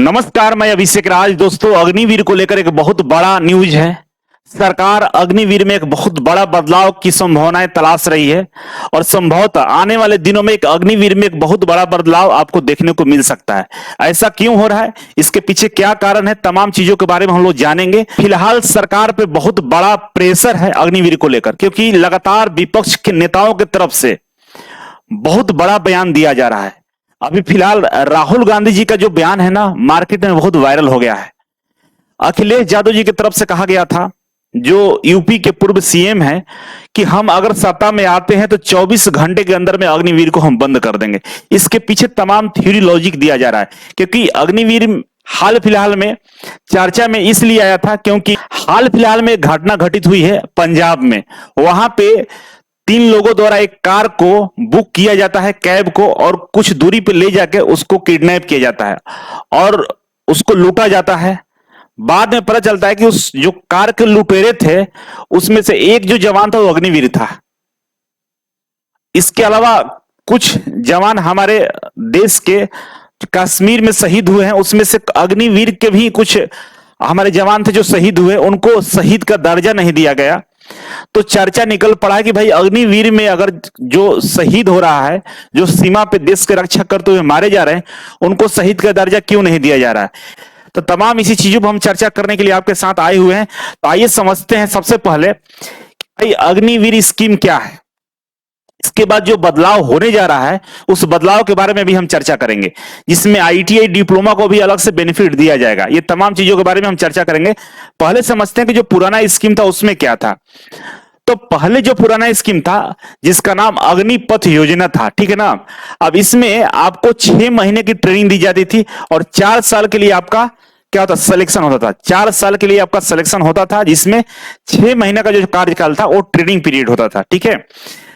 नमस्कार, मैं अभिषेक राज। दोस्तों, अग्निवीर को लेकर एक बहुत बड़ा न्यूज है। सरकार अग्निवीर में एक बहुत बड़ा बदलाव की संभावनाएं तलाश रही है और संभवतः आने वाले दिनों में एक अग्निवीर में एक बहुत बड़ा बदलाव आपको देखने को मिल सकता है। ऐसा क्यों हो रहा है, इसके पीछे क्या कारण है, तमाम चीजों के बारे में हम लोग जानेंगे। फिलहाल सरकार पे बहुत बड़ा प्रेशर है अग्निवीर को लेकर, क्योंकि लगातार विपक्ष के नेताओं की तरफ से बहुत बड़ा बयान दिया जा रहा है। अभी फिलहाल राहुल गांधी जी का जो बयान है ना, मार्केट में बहुत वायरल हो गया है। अखिलेश यादव जी की तरफ से कहा गया था, जो यूपी के पूर्व सीएम है, कि हम अगर सत्ता में आते हैं तो 24 घंटे के अंदर में अग्निवीर को हम बंद कर देंगे। इसके पीछे तमाम थ्योरी लॉजिक दिया जा रहा है, क्योंकि अग्निवीर हाल फिलहाल में चर्चा में इसलिए आया था क्योंकि हाल फिलहाल में एक घटना घटित हुई है पंजाब में। वहां पे 3 लोगों द्वारा एक कार को बुक किया जाता है, कैब को, और कुछ दूरी पे ले जाके उसको किडनैप किया जाता है और उसको लूटा जाता है। बाद में पता चलता है कि उस जो कार के लुटेरे थे उसमें से एक जो जवान था वो अग्निवीर था। इसके अलावा कुछ जवान हमारे देश के कश्मीर में शहीद हुए हैं, उसमें से अग्निवीर के भी कुछ हमारे जवान थे जो शहीद हुए, उनको शहीद का दर्जा नहीं दिया गया। तो चर्चा निकल पड़ा है कि भाई अग्निवीर में अगर जो शहीद हो रहा है, जो सीमा पे देश की रक्षा करते हुए मारे जा रहे हैं, उनको शहीद का दर्जा क्यों नहीं दिया जा रहा है। तो तमाम इसी चीजों पर हम चर्चा करने के लिए आपके साथ आए हुए हैं। तो आइए समझते हैं सबसे पहले भाई अग्निवीर स्कीम क्या है, इसके बाद जो बदलाव होने जा रहा है उस बदलाव के बारे में भी हम चर्चा करेंगे, जिसमें आईटीआई डिप्लोमा को भी अलग से बेनिफिट दिया जाएगा। ये तमाम चीजों के बारे में हम चर्चा करेंगे। पहले समझते हैं कि जो पुराना स्कीम था उसमें क्या था। तो पहले जो पुराना स्कीम था जिसका नाम अग्निपथ योजना था, ठीक है ना। अब इसमें आपको 6 महीने की ट्रेनिंग दी जाती थी और 4 साल के लिए आपका क्या होता, सिलेक्शन होता था। 4 साल के लिए आपका सिलेक्शन होता था, जिसमें 6 महीने का जो कार्यकाल था वो ट्रेनिंग पीरियड होता था, ठीक है।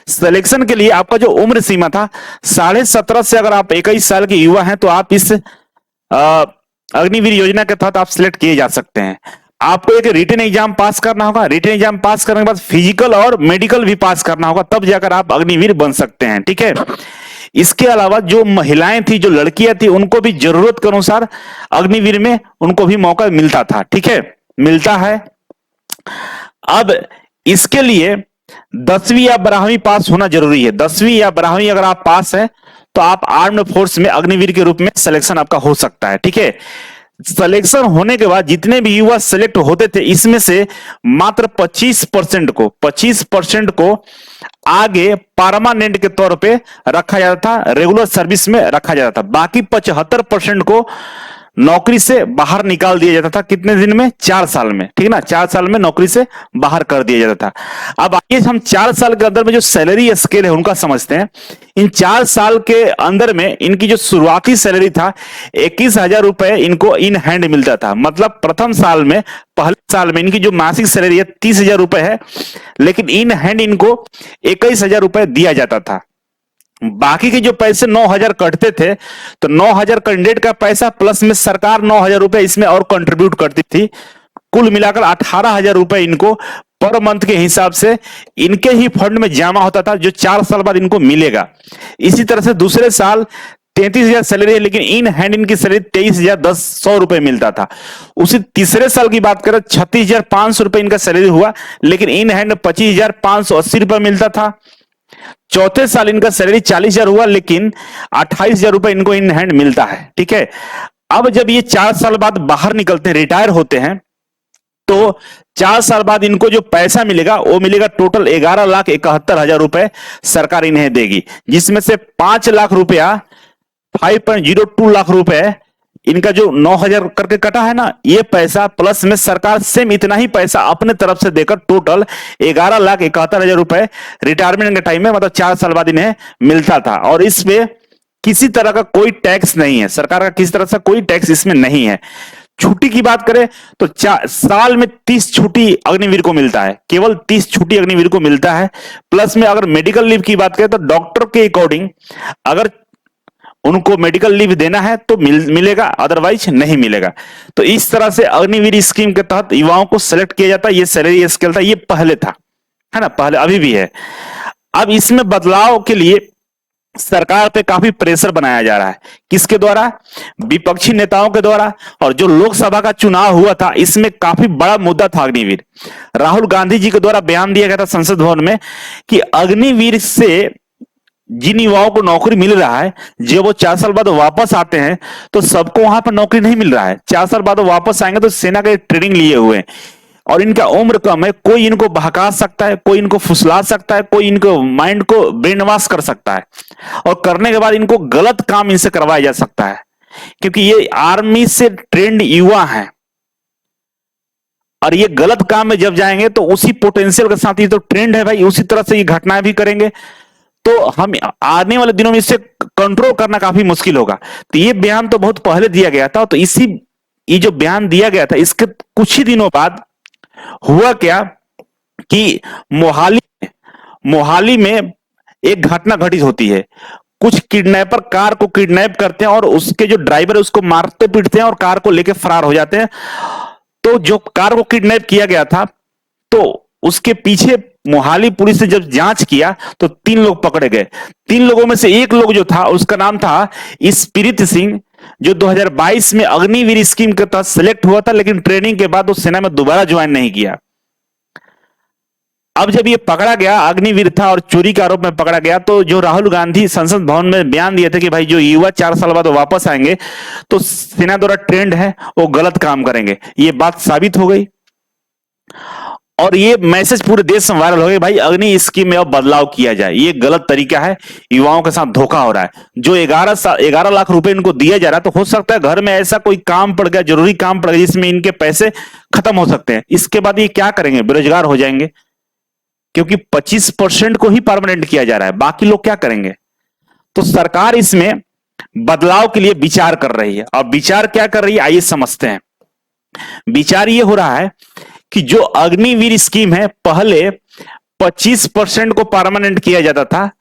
सिलेक्शन के लिए आपका जो उम्र सीमा था 17.5 से अगर आप 21 साल के युवा हैं तो आप इस अग्निवीर योजना के तहत आप सिलेक्ट किए जा सकते हैं। आपको एक रिटन एग्जाम पास करना होगा, रिटन एग्जाम पास करने के बाद फिजिकल और मेडिकल भी पास करना होगा, तब जाकर आप अग्निवीर बन सकते हैं, ठीक है। इसके अलावा जो महिलाएं थी, जो लड़कियां थी, उनको भी जरूरत के अनुसार अग्निवीर में उनको भी मौका मिलता था, ठीक है, मिलता है। अब इसके लिए 10वीं या 12वीं पास होना जरूरी है। 10वीं या 12वीं अगर आप पास है तो आप आर्म्ड फोर्स में अग्निवीर के रूप में सिलेक्शन आपका हो सकता है, ठीक है। सिलेक्शन होने के बाद जितने भी युवा सिलेक्ट होते थे, इसमें से मात्र 25% को आगे परमानेंट के तौर पे रखा जाता था, रेगुलर सर्विस में रखा जाता था। बाकी 75% को नौकरी से बाहर निकाल दिया जाता था। कितने दिन में? 4 साल में, ठीक है ना। 4 साल में नौकरी से बाहर कर दिया जाता था। अब आइए हम 4 साल के अंदर में जो सैलरी स्केल है उनका समझते हैं। इन 4 साल के अंदर में इनकी जो शुरुआती सैलरी था 21,000 रुपए इनको इन हैंड मिलता था। मतलब प्रथम साल में, पहले साल में इनकी जो मासिक सैलरी है 30,000 रुपए है, लेकिन इन हैंड इनको 21,000 रुपए दिया जाता था। बाकी के जो पैसे 9,000 कटते थे, तो 9,000 कैंडिडेट का पैसा प्लस में सरकार 9,000 रुपए इसमें और कंट्रीब्यूट करती थी। कुल मिलाकर 18,000 रुपए इनको पर मंथ के हिसाब से इनके ही फंड में जमा होता था, जो 4 साल बाद इनको मिलेगा। इसी तरह से दूसरे साल 33,000 सैलरी है, लेकिन इन हैंड इनकी सैलरी 23,100 रुपए मिलता था। उसी तीसरे साल की बात करें 36,500 रुपए इनका सैलरी हुआ, लेकिन इन हैंड 25,580 रुपए मिलता था। चौथे साल इनका सैलरी 40,000 हुआ, लेकिन 28,000 रुपए इनको इन हैंड मिलता है, ठीक है। अब जब ये 4 साल बाद बाहर निकलते हैं, रिटायर होते हैं, तो 4 साल बाद इनको जो पैसा मिलेगा वो मिलेगा टोटल 11,71,000 रुपए सरकार इन्हें देगी, जिसमें से 5 लाख रुपया 5.02 लाख रुपए इनका जो 9,000 करके कटा है ना, ये पैसा प्लस में सरकार सेम इतना ही पैसा अपने तरफ से देकर टोटल 11,71,000 रुपए रिटायरमेंट के टाइम में, मतलब 4 साल बाद इन्हें मिलता था। और इसमें किसी तरह का कोई टैक्स नहीं है, सरकार का किसी तरह से कोई टैक्स इसमें नहीं है। छुट्टी की बात करें तो साल में 30 छुट्टी अग्निवीर को मिलता है, केवल 30 छुट्टी अग्निवीर को मिलता है। प्लस में अगर मेडिकल लीव की बात करें तो डॉक्टर के अकॉर्डिंग अगर उनको मेडिकल लीव देना है तो मिलेगा, अदरवाइज नहीं मिलेगा। तो इस तरह से अग्निवीर स्कीम के तहत युवाओं को सिलेक्ट किया जाता है। ये सैलरी स्केल था, ये पहले था, है ना, पहले, अभी भी है। अब इसमें बदलाव के लिए सरकार पे काफी प्रेशर बनाया जा रहा है। किसके द्वारा? विपक्षी नेताओं के द्वारा। और जो लोकसभा का चुनाव हुआ था, इसमें काफी बड़ा मुद्दा था अग्निवीर। राहुल गांधी जी के द्वारा बयान दिया गया था संसद भवन में कि अग्निवीर से जिन युवाओं को नौकरी मिल रहा है, जब वो 4 साल बाद वापस आते हैं तो सबको वहां पर नौकरी नहीं मिल रहा है। 4 साल बाद वो वापस आएंगे तो सेना के ट्रेनिंग लिए हुए हैं और इनका उम्र कम है। कोई इनको बहका सकता है, कोई इनको फुसला सकता है, कोई इनको माइंड को ब्रेन वॉश कर सकता है और करने के बाद इनको गलत काम इनसे करवाया जा सकता है, क्योंकि ये आर्मी से ट्रेंड युवा हैं और ये गलत काम में जब जाएंगे तो उसी पोटेंशियल के साथ, ये तो ट्रेंड है भाई, उसी तरह से ये घटनाएं भी करेंगे। तो हम आने वाले दिनों में इसे कंट्रोल करना काफी मुश्किल होगा। तो ये बयान तो बहुत पहले दिया गया था, तो ये जो बयान दिया गया था, इसके कुछ ही दिनों बाद हुआ क्या कि मोहाली में एक घटना घटित होती है। कुछ किडनैपर कार को किडनैप करते हैं और उसके जो ड्राइवर है उसको मारते पीटते हैं और कार को लेकर फरार हो जाते हैं। तो जो कार को किडनैप किया गया था, तो उसके पीछे मोहाली पुलिस ने जब जांच किया तो 3 लोग पकड़े गए। 3 लोगों में से एक लोग जो था, उसका नाम था स्पिरिट सिंह, जो 2022 में अग्निवीर स्कीम के तहत सिलेक्ट हुआ था, लेकिन ट्रेनिंग के बाद उस सेना में दोबारा ज्वाइन नहीं किया। अब जब ये पकड़ा गया, अग्निवीर था और चोरी के आरोप में पकड़ा गया, तो जो राहुल गांधी संसद भवन में बयान दिए थे कि भाई जो युवा 4 साल बाद वापस आएंगे तो सेना द्वारा ट्रेंड है, वो गलत काम करेंगे, ये बात साबित हो गई। और ये मैसेज पूरे देश में वायरल हो गया, भाई अग्नि स्कीम में अब बदलाव किया जाए, ये गलत तरीका है, युवाओं के साथ धोखा हो रहा है। जो 11 लाख रुपए इनको दिया जा रहा है, तो हो सकता है घर में ऐसा कोई काम पड़ गया, जरूरी काम पड़ गया जिसमें इनके पैसे खत्म हो सकते हैं। इसके बाद ये क्या करेंगे? बेरोजगार हो जाएंगे, क्योंकि 25% को ही परमानेंट किया जा रहा है, बाकी लोग क्या करेंगे? तो सरकार इसमें बदलाव के लिए विचार कर रही है। और विचार क्या कर रही है, आइए समझते हैं। विचार ये हो रहा है कि जो अग्निवीर स्कीम है, पहले 25% को परमानेंट किया जाता था,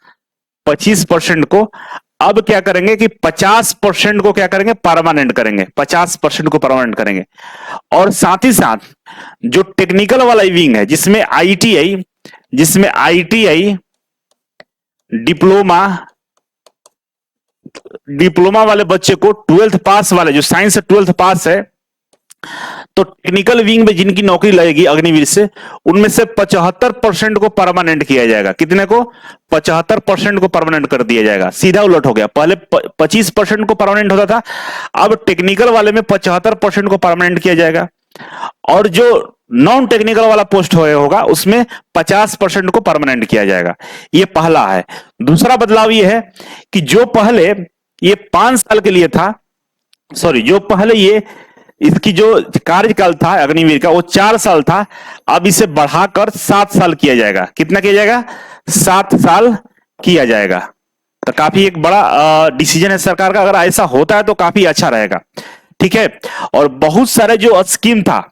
25% को, अब क्या करेंगे कि 50% को क्या करेंगे? परमानेंट करेंगे, 50% को परमानेंट करेंगे। और साथ ही साथ जो टेक्निकल वाला विंग है, जिसमें आईटीआई डिप्लोमा वाले बच्चे को, 12th पास वाले, जो साइंस से 12th पास है, तो टेक्निकल विंग में जिनकी नौकरी लगेगी अग्निवीर से, उनमें से 75% को परमानेंट किया जाएगा। कितने को? 75% को परमानेंट कर दिया जाएगा। सीधा उलट हो गया, पहले 25% को परमानेंट होता था, अब टेक्निकल वाले में 75% को परमानेंट किया जाएगा। और जो नॉन टेक्निकल वाला पोस्ट होगा उसमें 50% को परमानेंट किया जाएगा। ये पहला है। दूसरा बदलाव ये है कि जो पहले ये 5 साल के लिए था, जो पहले ये इसकी जो कार्यकाल था अग्निवीर का, वो 4 साल था, अब इसे बढ़ाकर 7 साल किया जाएगा। कितना किया जाएगा? 7 साल किया जाएगा। तो काफी एक बड़ा डिसीजन है सरकार का। अगर ऐसा होता है तो काफी अच्छा रहेगा, ठीक है। और बहुत सारे जो स्कीम था,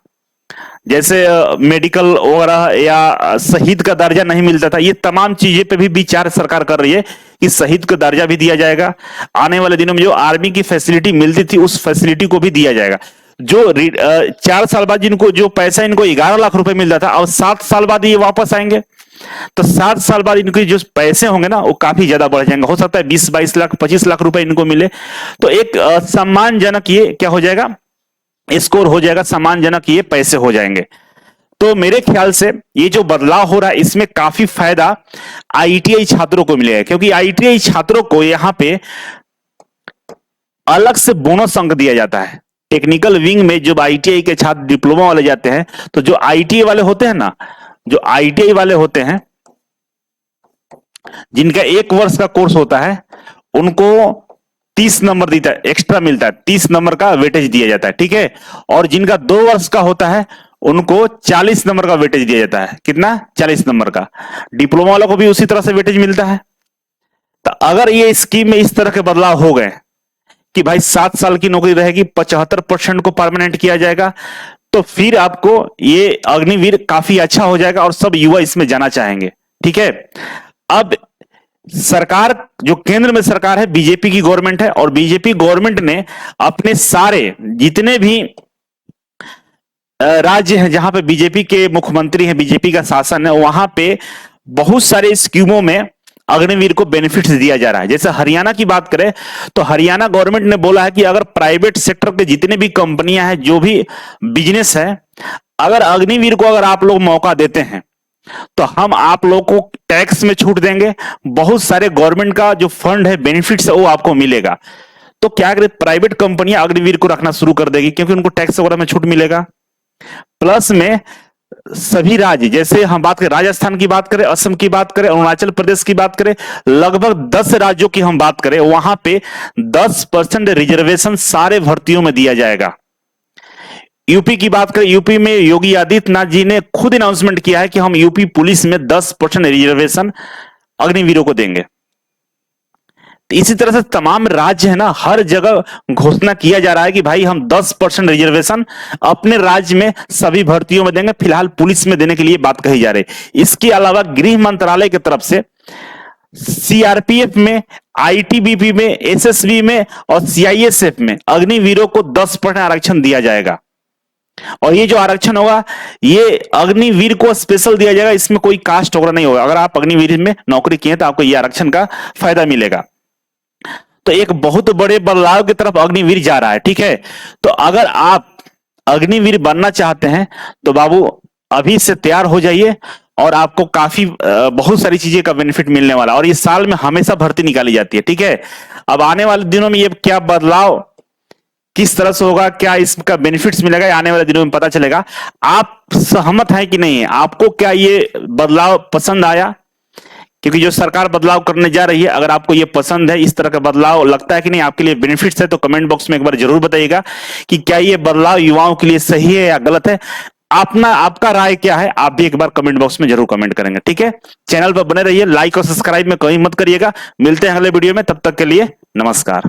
जैसे मेडिकल वगैरह या शहीद का दर्जा नहीं मिलता था, ये तमाम चीजें पे भी विचार सरकार कर रही है कि शहीद का दर्जा भी दिया जाएगा। आने वाले दिनों में जो आर्मी की फैसिलिटी मिलती थी, उस फैसिलिटी को भी दिया जाएगा। जो 4 साल बाद जिनको जो पैसा, इनको 11 लाख रुपए मिलता था, अब 7 साल बाद ये वापस आएंगे, तो 7 साल बाद इनके जो पैसे होंगे ना, वो काफी ज्यादा बढ़ जाएंगे। हो सकता है 20-22 लाख, 25 लाख रुपए इनको मिले। तो एक सम्मानजनक ये क्या हो जाएगा? स्कोर हो जाएगा, सम्मानजनक ये पैसे हो जाएंगे। तो मेरे ख्याल से ये जो बदलाव हो रहा है, इसमें काफी फायदा आईटीआई छात्रों को मिलेगा, क्योंकि आईटीआई छात्रों को यहां पे अलग से बोनस अंक दिया जाता है। टेक्निकल विंग में जब आईटीआई के छात्र डिप्लोमा वाले जाते हैं, तो जो आईटीआई वाले होते हैं ना, जो आईटीआई वाले होते हैं, जिनका 1 वर्ष का कोर्स होता है, उनको 30 नंबर देता है, एक्स्ट्रा मिलता है, 30 नंबर का वेटेज दिया जाता है, ठीक है। और जिनका 2 वर्ष का होता है, उनको 40 नंबर का वेटेज दिया जाता है। कितना? 40 नंबर का। डिप्लोमा वालों को भी उसी तरह से वेटेज मिलता है। तो अगर ये स्कीम में इस तरह के बदलाव हो गए कि भाई 7 साल की नौकरी रहेगी, 75% को परमानेंट किया जाएगा, तो फिर आपको ये अग्निवीर काफी अच्छा हो जाएगा और सब युवा इसमें जाना चाहेंगे, ठीक है। अब सरकार, जो केंद्र में सरकार है, बीजेपी की गवर्नमेंट है, और बीजेपी गवर्नमेंट ने अपने सारे जितने भी राज्य हैं जहां पे बीजेपी के मुख्यमंत्री हैं, बीजेपी का शासन है, वहां पे बहुत सारे स्कीमों में अग्निवीर को बेनिफिट्स दिया जा रहा है। जैसे हरियाणा की बात करें तो हरियाणा गवर्नमेंट ने बोला है कि अगर प्राइवेट सेक्टर के जितने भी कंपनियां हैं, जो भी बिजनेस है, अगर अग्निवीर को अगर आप लोग मौका देते हैं तो हम आप लोग को टैक्स में छूट देंगे, बहुत सारे गवर्नमेंट का जो फंड है, बेनिफिट्स है, वो आपको मिलेगा। तो क्या करे, प्राइवेट कंपनियां अग्निवीर को रखना शुरू कर देगी क्योंकि उनको टैक्स वगैरह में छूट मिलेगा। प्लस में सभी राज्य, जैसे हम बात करें राजस्थान की बात करें, असम की बात करें, अरुणाचल प्रदेश की बात करें, लगभग 10 राज्यों की हम बात करें, वहां पे 10% रिजर्वेशन सारे भर्तियों में दिया जाएगा। यूपी की बात करें, यूपी में योगी आदित्यनाथ जी ने खुद अनाउंसमेंट किया है कि हम यूपी पुलिस में 10% रिजर्वेशन अग्निवीरों को देंगे। तो इसी तरह से तमाम राज्य है ना, हर जगह घोषणा किया जा रहा है कि भाई हम 10% रिजर्वेशन अपने राज्य में सभी भर्तियों में देंगे। फिलहाल पुलिस में देने के लिए बात कही जा रही है। इसके अलावा गृह मंत्रालय की तरफ से सीआरपीएफ में, आईटीबीपी में, एसएसबी में और सीआईएसएफ में अग्निवीरों को 10% आरक्षण दिया जाएगा। और ये जो आरक्षण होगा, ये अग्निवीर को स्पेशल दिया जाएगा, इसमें कोई कास्ट वगैरह नहीं होगा। अगर आप अग्निवीर में नौकरी किए तो आपको ये आरक्षण का फायदा मिलेगा। तो एक बहुत बड़े बदलाव की तरफ अग्निवीर जा रहा है, ठीक है। तो अगर आप अग्निवीर बनना चाहते हैं तो बाबू अभी से तैयार हो जाइए, और आपको काफी बहुत सारी चीजें का बेनिफिट मिलने वाला। और ये साल में हमेशा भर्ती निकाली जाती है, ठीक है। अब आने वाले दिनों में ये क्या बदलाव किस तरह से होगा, क्या इसका बेनिफिट्स मिलेगा, ये आने वाले दिनों में पता चलेगा। आप सहमत हैं कि नहीं है, आपको क्या ये बदलाव पसंद आया? क्योंकि जो सरकार बदलाव करने जा रही है, अगर आपको ये पसंद है, इस तरह का बदलाव लगता है कि नहीं, आपके लिए बेनिफिट्स है, तो कमेंट बॉक्स में एक बार जरूर बताइएगा कि क्या ये बदलाव युवाओं के लिए सही है या गलत है। आपका राय क्या है, आप भी एक बार कमेंट बॉक्स में जरूर कमेंट करेंगे, ठीक है। चैनल पर बने रहिए, लाइक और सब्सक्राइब में कहीं मत करिएगा। मिलते हैं अगले वीडियो में, तब तक के लिए नमस्कार।